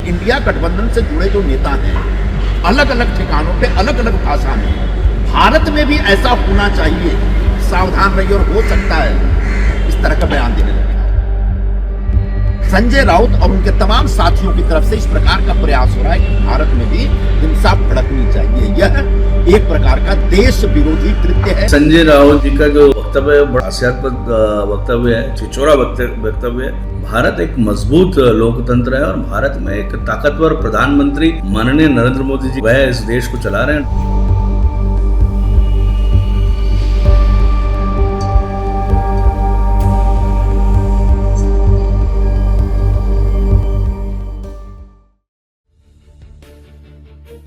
India गठबंधन से जुड़े जो नेता हैं अलग अलग ठिकानों पे अलग अलग भाषा में भारत में भी ऐसा होना चाहिए, सावधान रहिए और हो सकता है, इस तरह का बयान देने लगे। संजय राउत और उनके तमाम साथियों की तरफ से इस प्रकार का प्रयास हो रहा है कि भारत में भी हिंसा भड़कनी चाहिए। यह एक प्रकार का देश विरोधी कृत्य है। संजय राउत जी का जो वक्तव्य बड़ा हास्यास्पद वक्तव्य है, छिछोरा वक्तव्य है। भारत एक मजबूत लोकतंत्र है और भारत में एक ताकतवर प्रधानमंत्री माननीय नरेंद्र मोदी जी वह इस देश को चला रहे हैं।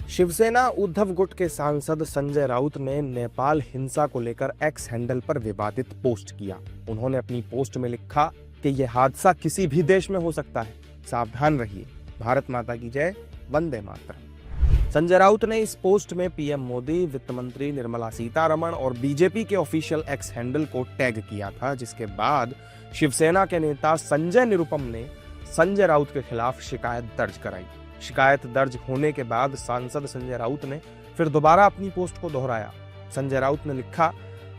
शिवसेना उद्धव गुट के सांसद संजय राउत ने नेपाल हिंसा को लेकर एक्स हैंडल पर विवादित पोस्ट किया। उन्होंने अपनी पोस्ट में लिखा कि यह हादसा किसी भी देश में हो सकता है, सावधान रहिए, भारत माता की जय, वंदे मातरम। संजय राउत ने इस पोस्ट में पीएम मोदी, वित्त मंत्री निर्मला सीतारमण और बीजेपी के ऑफिशियल एक्स हैंडल को टैग किया था, जिसके बाद शिवसेना के नेता संजय निरुपम ने संजय राउत के खिलाफ शिकायत दर्ज कराई। शिकायत दर्ज होने के बाद सांसद संजय राउत ने फिर दोबारा अपनी पोस्ट को दोहराया। संजय राउत ने लिखा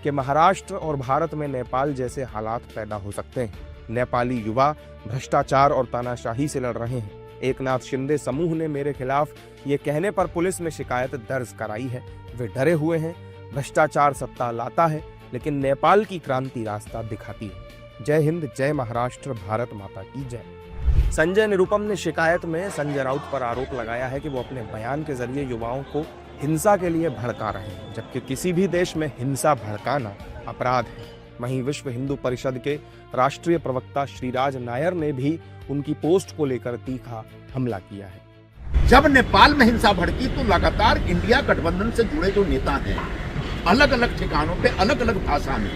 कि महाराष्ट्र और भारत में नेपाल जैसे हालात पैदा हो सकते हैं। नेपाली युवा भ्रष्टाचार और तानाशाही से लड़ रहे हैं। एकनाथ शिंदे समूह ने मेरे खिलाफ ये कहने पर पुलिस में शिकायत दर्ज कराई है। वे डरे हुए हैं। भ्रष्टाचार सत्ता लाता है, लेकिन नेपाल की क्रांति रास्ता दिखाती है। जय हिंद, जय महाराष्ट्र, भारत माता की जय। संजय निरुपम ने शिकायत में संजय राउत पर आरोप लगाया है कि वो अपने बयान के जरिए युवाओं को हिंसा के लिए भड़का रहे हैं, जबकि किसी भी देश में हिंसा भड़काना अपराध है। वहीं विश्व हिंदू परिषद के राष्ट्रीय प्रवक्ता श्रीराज नायर ने भी उनकी पोस्ट को लेकर तीखा हमला किया है। जब नेपाल में हिंसा भड़की तो लगातार इंडिया गठबंधन से जुड़े जो नेता हैं अलग अलग ठिकानों पे अलग अलग भाषा में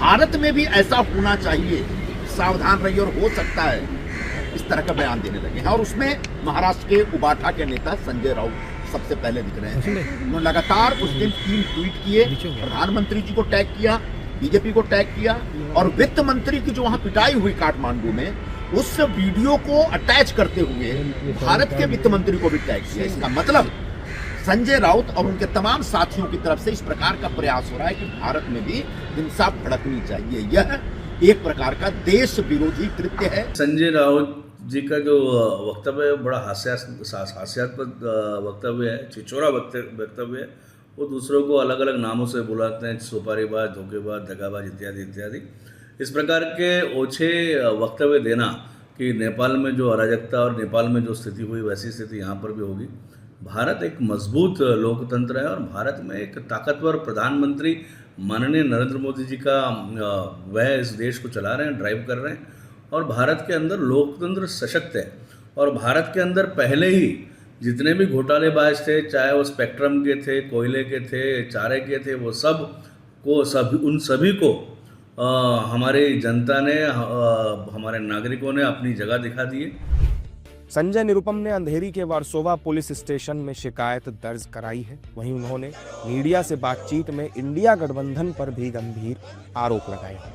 भारत में भी ऐसा होना चाहिए, सावधान रहिए और हो सकता है, इस तरह का बयान देने लगे हैं। और उसमें महाराष्ट्र के उबाठा के नेता संजय राउत सबसे पहले दिख रहे हैं। उन्होंने लगातार उस दिन 3 ट्वीट किए, प्रधानमंत्री जी को टैग किया, बीजेपी को टैग किया और वित्त मंत्री की जो वहां पिटाई हुई काठमांडू में, उस वीडियो को अटैच करते हुए भारत के वित्त मंत्री को भी टैग किया। इसका मतलब संजय राउत और उनके तमाम साथियों की तरफ से इस प्रकार का प्रयास हो रहा है कि भारत में भी हिंसा भड़कनी चाहिए। यह एक प्रकार का देश विरोधी कृत्य है। संजय राउत जी का जो वक्तव्य बड़ा हास्यास्पद वक्तव्य है, छिछोरा वक्तव्य है। वो दूसरों को अलग अलग नामों से बुलाते हैं, सुपारीबाज, धोखेबाज, दगाबाज इत्यादि इत्यादि। इस प्रकार के ओछे वक्तव्य देना कि नेपाल में जो अराजकता और नेपाल में जो स्थिति हुई वैसी स्थिति यहाँ पर भी होगी। भारत एक मजबूत लोकतंत्र है और भारत में एक ताकतवर प्रधानमंत्री माननीय नरेंद्र मोदी जी का वह इस देश को चला रहे हैं, ड्राइव कर रहे हैं और भारत के अंदर लोकतंत्र सशक्त है। और भारत के अंदर पहले ही जितने भी घोटालेबाज थे, चाहे वो स्पेक्ट्रम के थे, कोयले के थे, चारे के थे, वो उन सभी को हमारी जनता ने, हमारे नागरिकों ने अपनी जगह दिखा दी है। संजय निरुपम ने अंधेरी के वारसोवा पुलिस स्टेशन में शिकायत दर्ज कराई है। वहीं उन्होंने मीडिया से बातचीत में इंडिया गठबंधन पर भी गंभीर आरोप लगाए हैं।